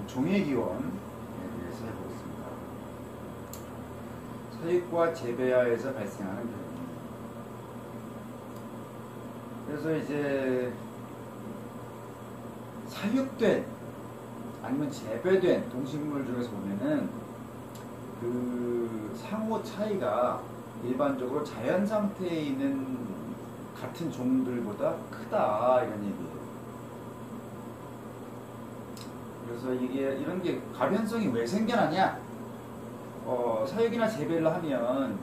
종해기원에 대해서 해보겠습니다. 사육과 재배하에서 발생하는 변이. 그래서 이제 사육된 아니면 재배된 동식물 중에서 보면은 그 상호 차이가 일반적으로 자연 상태에 있는 같은 종들보다 크다 이런 얘기예요. 그래서 이게 이런 게 가변성이 왜 생겨나냐? 사육이나 재배를 하면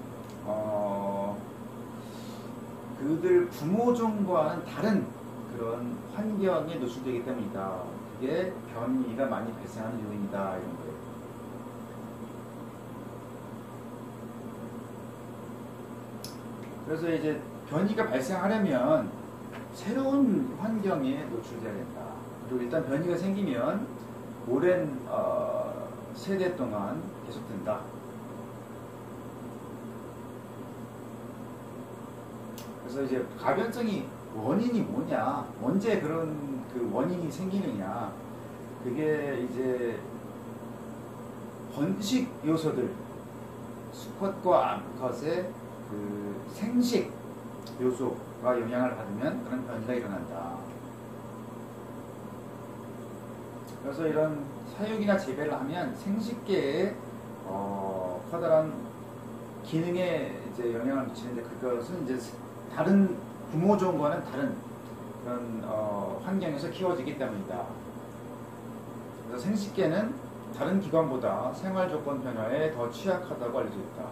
그들 부모종과는 다른 그런 환경에 노출되기 때문이다. 그게 변이가 많이 발생하는 요인이다 이런 거예요. 그래서 이제 변이가 발생하려면 새로운 환경에 노출돼야 된다. 그리고 일단 변이가 생기면 오랜 세대 동안 계속된다. 그래서 이제 가변성이 원인이 뭐냐, 언제 그런 그 원인이 생기느냐, 그게 이제 번식 요소들, 수컷과 암컷의 그 생식 요소가 영향을 받으면 그런 변이가 일어난다. 그래서 이런 사육이나 재배를 하면 생식계에 커다란 기능에 이제 영향을 미치는데 그것은 이제 다른 부모종과는 다른 그런 환경에서 키워지기 때문이다. 그래서 생식계는 다른 기관보다 생활 조건 변화에 더 취약하다고 알려져 있다.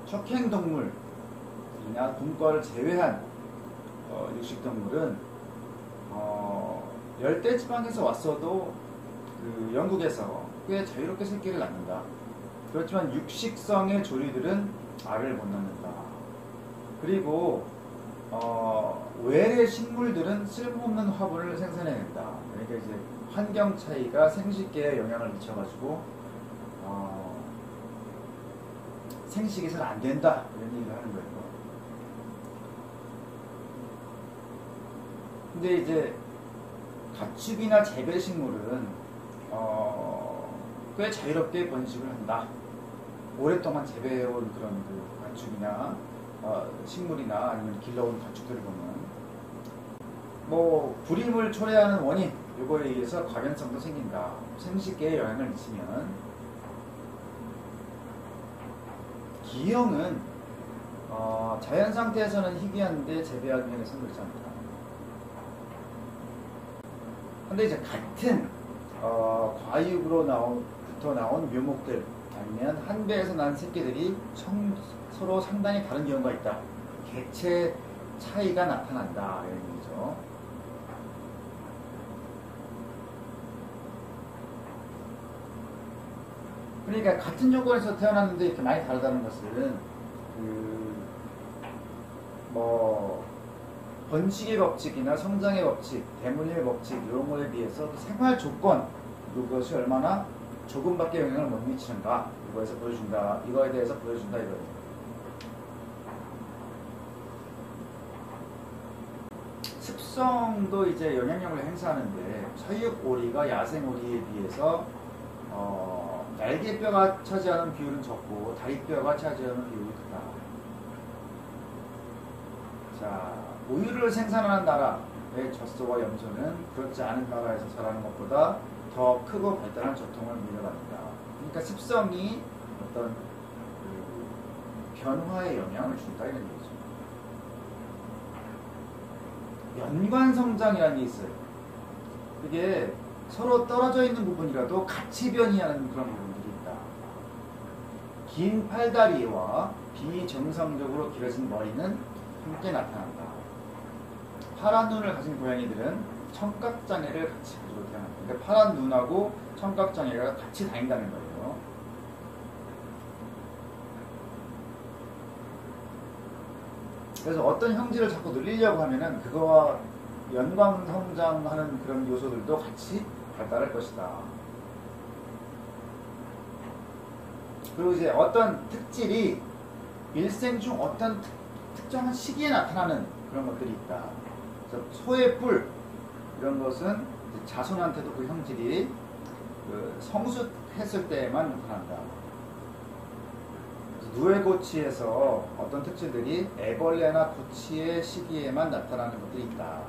척행동물이나 곰과를 제외한 육식동물은 열대지방에서 왔어도 그 영국에서 꽤 자유롭게 새끼를 낳는다. 그렇지만 육식성의 조류들은 알을 못 낳는다. 그리고 외래 식물들은 쓸모없는 화분을 생산해낸다. 그러니까 이제 환경 차이가 생식계에 영향을 미쳐가지고 생식이 잘 안 된다 이런 얘기를 하는 거예요. 근데 이제 가축이나 재배식물은 꽤 자유롭게 번식을 한다. 오랫동안 재배해온 그런 그 가축이나 식물이나 아니면 길러온 가축들을 보면 뭐 불임을 초래하는 원인 요거에 의해서 가변성도 생긴다. 생식계에 영향을 미치면 기형은 자연 상태에서는 희귀한데 재배하는 면에서는 그렇지 않다. 근데 이제 같은 과육으로부터 나온 묘목들 아니면 한 배에서 난 새끼들이 서로 상당히 다른 경우가 있다. 개체 차이가 나타난다 이런 얘기죠. 그러니까 같은 조건에서 태어났는데 이렇게 많이 다르다는 것은 번식의 법칙이나 성장의 법칙, 대물림의 법칙 이런 거에 비해서 그 생활 조건 이것이 얼마나 조금밖에 영향을 못 미치는가 이거에 대해서 보여준다 이거예요. 습성도 이제 영향력을 행사하는데 사육 오리가 야생 오리에 비해서 날개뼈가 차지하는 비율은 적고 다리뼈가 차지하는 비율이 크다. 자, 우유를 생산하는 나라의 젖소와 염소는 그렇지 않은 나라에서 자라는 것보다 더 크고 발달한 저통을 물려받는다. 그러니까 습성이 어떤 변화에 영향을 준다 이런 얘기죠. 연관성장이라는 게 있어요. 그게 서로 떨어져 있는 부분이라도 같이 변이하는 그런 부분들이 있다. 긴 팔다리와 비정상적으로 길어진 머리는 함께 나타난다. 파란 눈을 가진 고양이들은 청각장애를 같이 가지고 태어난다. 그러니까 파란 눈하고 청각장애가 같이 다닌다는 거예요. 그래서 어떤 형질을 자꾸 늘리려고 하면은 그거와 연관성장하는 그런 요소들도 같이 발달할 것이다. 그리고 이제 어떤 특질이 일생 중 어떤 특정한 시기에 나타나는 그런 것들이 있다. 그래서 소의 뿔 이런 것은 자손한테도 그 형질이 그 성숙했을 때에만 나타난다. 누에고치에서 어떤 특징들이 애벌레나 고치의 시기에만 나타나는 것들이 있다.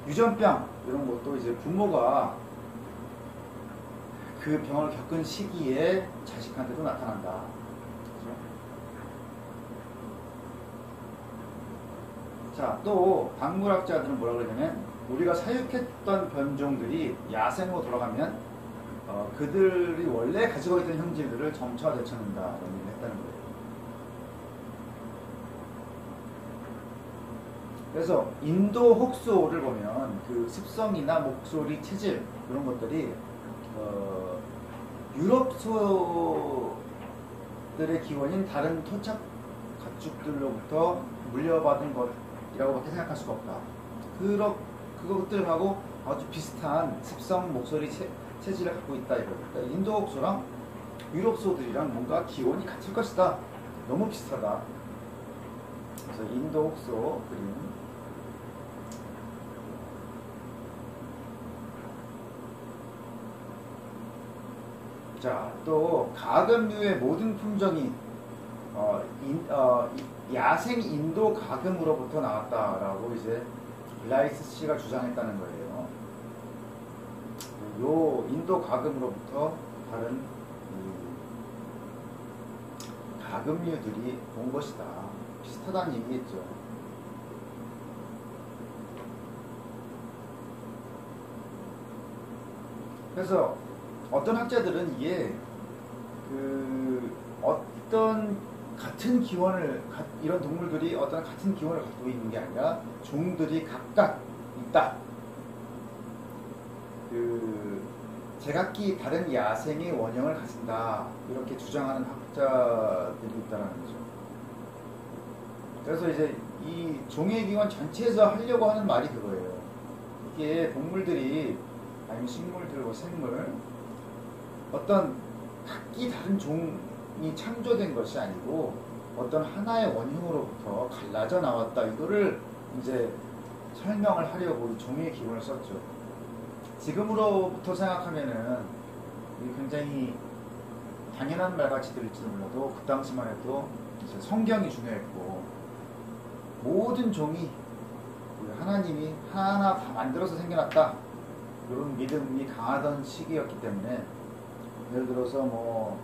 유전병 이런 것도 이제 부모가 그 병을 겪은 시기에 자식한테도 나타난다. 그렇죠? 자, 또 박물학자들은 뭐라 그러냐면 우리가 사육했던 변종들이 야생으로 돌아가면 그들이 원래 가지고 있던 형질들을 점차 되찾는다 이런 얘기를 했다는 거예요. 그래서 인도 혹소를 보면 그 습성이나 목소리, 체질 이런 것들이 유럽 소들의 기원인 다른 토착 가축들로부터 물려받은 것이라고밖에 생각할 수가 없다. 그것들하고 아주 비슷한 습성, 목소리, 체질을 갖고 있다 이거예요. 그러니까 인도 혹소랑 유럽 소들이랑 뭔가 기원이 같을 것이다. 너무 비슷하다. 그래서 인도 혹소 그림. 자, 또 가금류의 모든 품종이 야생 인도 가금으로부터 나왔다라고 이제 블라이스 씨가 주장했다는 거예요. 요 인도 가금으로부터 다른 가금류들이 온 것이다. 비슷하다는 얘기겠죠. 그래서 어떤 학자들은 이게 어떤 같은 기원을 이런 동물들이 어떤 같은 기원을 갖고 있는 게 아니라 종들이 각각 있다. 제각기 다른 야생의 원형을 가진다. 이렇게 주장하는 학자들이 있다는 거죠. 그래서 이제 이 종의 기원 전체에서 하려고 하는 말이 그거예요. 이게 동물들이 아니면 식물들, 생물 어떤 각기 다른 종이 창조된 것이 아니고 어떤 하나의 원흉으로부터 갈라져 나왔다. 이거를 이제 설명을 하려고 종의 기원을 썼죠. 지금으로부터 생각하면은 굉장히 당연한 말같이 들릴지도 몰라도 그 당시만 해도 이제 성경이 중요했고 모든 종이 하나님이 하나하나 다 만들어서 생겨났다. 이런 믿음이 강하던 시기였기 때문에 예를 들어서 뭐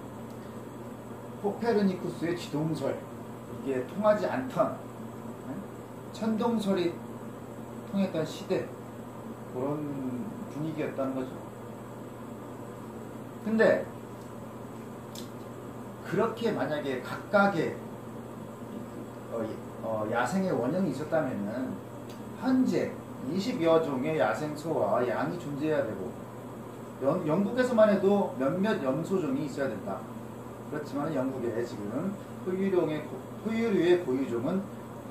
코페르니쿠스의 지동설 이게 통하지 않던 천동설이 통했던 시대 그런 분위기였다는 거죠. 근데 그렇게 만약에 각각의 야생의 원형이 있었다면은 현재 20여 종의 야생소와 양이 존재해야 되고 영국에서만 해도 몇몇 염소종이 있어야 된다. 그렇지만 영국에 지금 포유류의 고유종은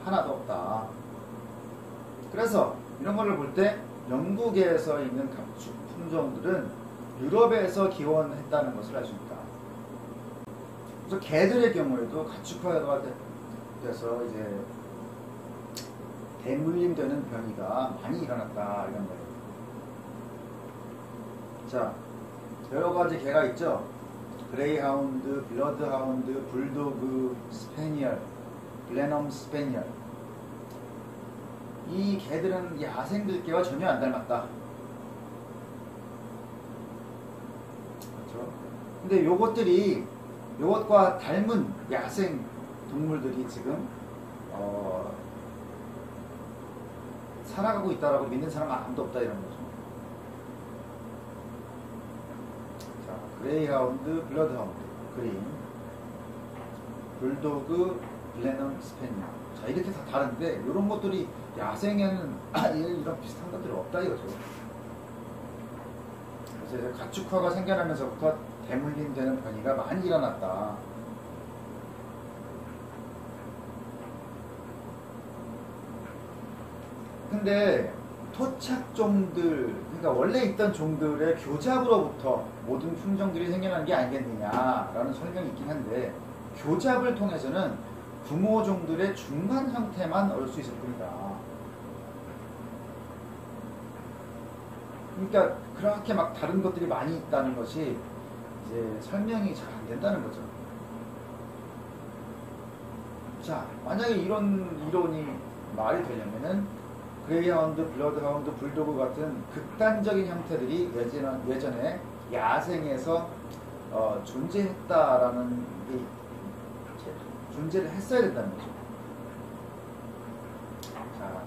하나도 없다. 그래서 이런 거를 볼 때 영국에서 있는 가축 품종들은 유럽에서 기원했다는 것을 알 수 있다. 그래서 개들의 경우에도 가축화가 돼서 이제 대물림되는 변이가 많이 일어났다 이런 거예요. 자, 여러 가지 개가 있죠. 그레이하운드, 블러드하운드, 불도그, 스페니얼, 블레넘 스페니얼. 이 개들은 야생들개와 전혀 안 닮았다. 그렇죠? 근데 요것과 닮은 야생 동물들이 지금 살아가고 있다라고 믿는 사람은 아무도 없다 이런 거죠. 자, 그레이하운드, 블러드하운드, 그린, 불도그, 블레넘 스페니얼. 자, 이렇게 다 다른데 이런 것들이 야생에는 이런 비슷한 것들이 없다 이거죠. 그래서 이제 가축화가 생겨나면서부터 대물림되는 변이가 많이 일어났다. 근데 토착종들, 그러니까 원래 있던 종들의 교잡으로부터 모든 품종들이 생겨난 게 아니겠느냐라는 설명이 있긴 한데 교잡을 통해서는 부모종들의 중간 형태만 얻을 수 있을 뿐이다. 그러니까 그렇게 막 다른 것들이 많이 있다는 것이 이제 설명이 잘 안 된다는 거죠. 자, 만약에 이런 이론이 말이 되려면은 그레이하운드, 블러드하운드, 불도그 같은 극단적인 형태들이 예전에 야생에서 존재했다라는 게 존재를 했어야 된다는 거죠. 자,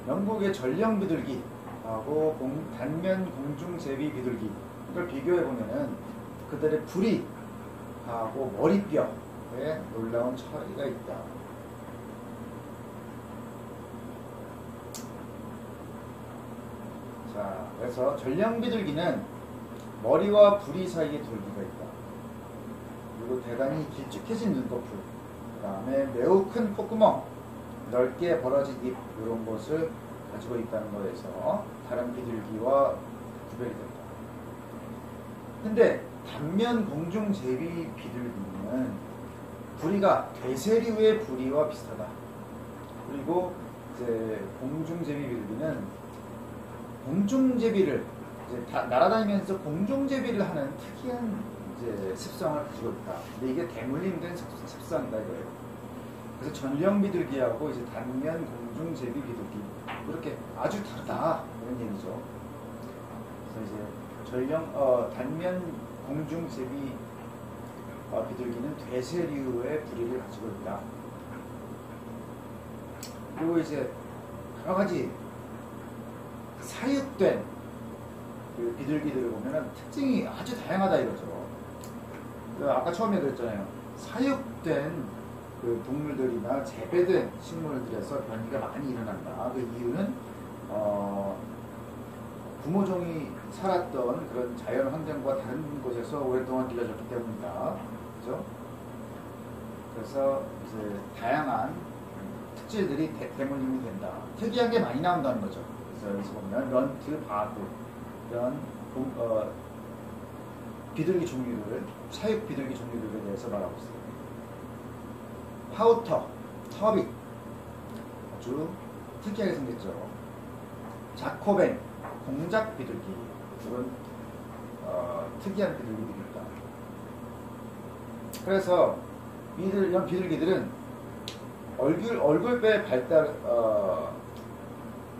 영국의 전령 비둘기하고 단면 공중 제비 비둘기 이걸 비교해 보면은 그들의 부리하고 머리뼈에 놀라운 차이가 있다. 자, 그래서 전령 비둘기는 머리와 부리 사이에 돌기가 있다. 그리고 대단히 길쭉해진 눈꺼풀, 그 다음에 매우 큰 콧구멍, 넓게 벌어진 입 이런 것을 가지고 있다는 거에서 다른 비둘기와 구별이 된다. 근데 단면 공중 제비 비둘기는 부리가 되새류의 부리와 비슷하다. 그리고 이제 공중 제비 비둘기는 공중 제비를 이제 날아다니면서 공중 제비를 하는 특이한 이제 습성을 가지고 있다. 근데 이게 대물림된 습성이다 이거예요. 그래서 전령 비둘기하고 이제 단면 공중 제비 비둘기 이렇게 아주 다르다 이런 얘기죠. 그래서 이제 단면 공중 제비 비둘기는 되새류의 부리를 가지고 있다. 그리고 이제 여러 가지 사육된 그 비둘기들을 보면은 특징이 아주 다양하다 이거죠. 아까 처음에 그랬잖아요. 사육된 그 동물들이나 재배된 식물들에서 변이가 많이 일어난다. 그 이유는 구모종이 살았던 그런 자연 환경과 다른 곳에서 오랫동안 길러졌기 때문이다. 그죠? 그래서 이제 다양한 특질들이 대물림이 된다. 특이한 게 많이 나온다는 거죠. 그래서 여기서 보면 런트, 바브 이런 비둘기 종류를 사육 비둘기 종류들에 대해서 말하고 있어요. 파우터, 터비 아주 특이하게 생겼죠. 자코벤, 공작 비둘기 이런 특이한 비둘기들이 있다. 그래서 이런 비둘기들은 얼굴뼈의 발달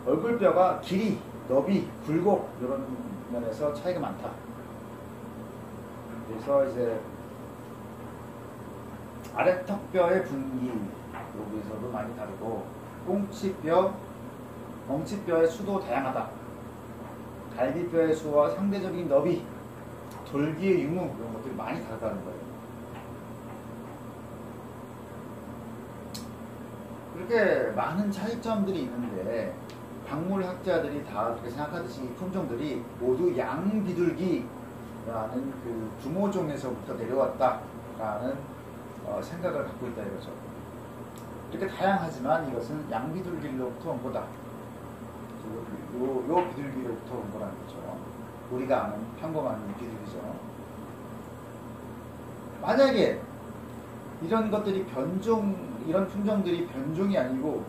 얼굴뼈가 길이, 너비, 굴곡 이런 면에서 차이가 많다. 그래서 이제 아래턱뼈의 분기 여기서도 많이 다르고 꽁치뼈, 엉치뼈의 수도 다양하다. 갈비뼈의 수와 상대적인 너비, 돌기의 유무 이런 것들이 많이 다르다는 거예요. 그렇게 많은 차이점들이 있는데 박물학자들이 다 그렇게 생각하듯이 이 품종들이 모두 양비둘기라는 그 구모종에서부터 내려왔다라는 생각을 갖고 있다 이거죠. 이렇게 다양하지만 이것은 양비둘기로부터 온 거다. 요 비둘기로부터 온 거라는 거죠. 우리가 아는 평범한 비둘기죠. 만약에 이런 것들이 이런 품종들이 변종이 아니고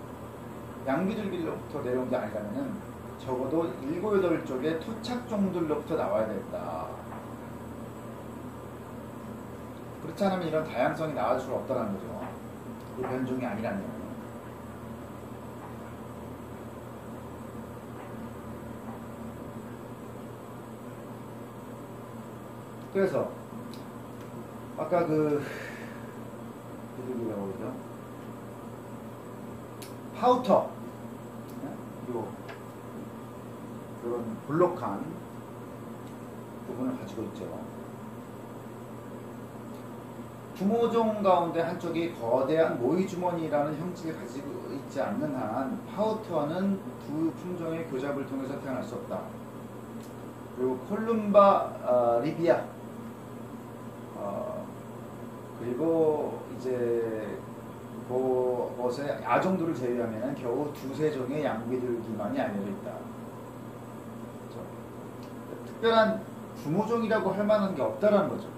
양비둘기로부터 내려온 게 아니라면은 적어도 7, 8쪽의 토착종들로부터 나와야 된다. 그렇지 않으면 이런 다양성이 나올 수가 없다는 거죠. 이 변종이 아니라면. 그래서 아까 그 비둘기라고 그러죠. 파우터 이런 볼록한 부분을 가지고 있죠. 구모종 가운데 한쪽이 거대한 모이주머니라는 형질을 가지고 있지 않는 한 파우터는 두 품종의 교잡을 통해서 태어날 수 없다. 그리고 콜룸바 리비아 그리고 이제 그것의 아종들을 제외하면 겨우 2-3 종의 양비둘기만이 알려져 있다. 그렇죠? 특별한 구모종이라고 할 만한 게 없다라는 거죠.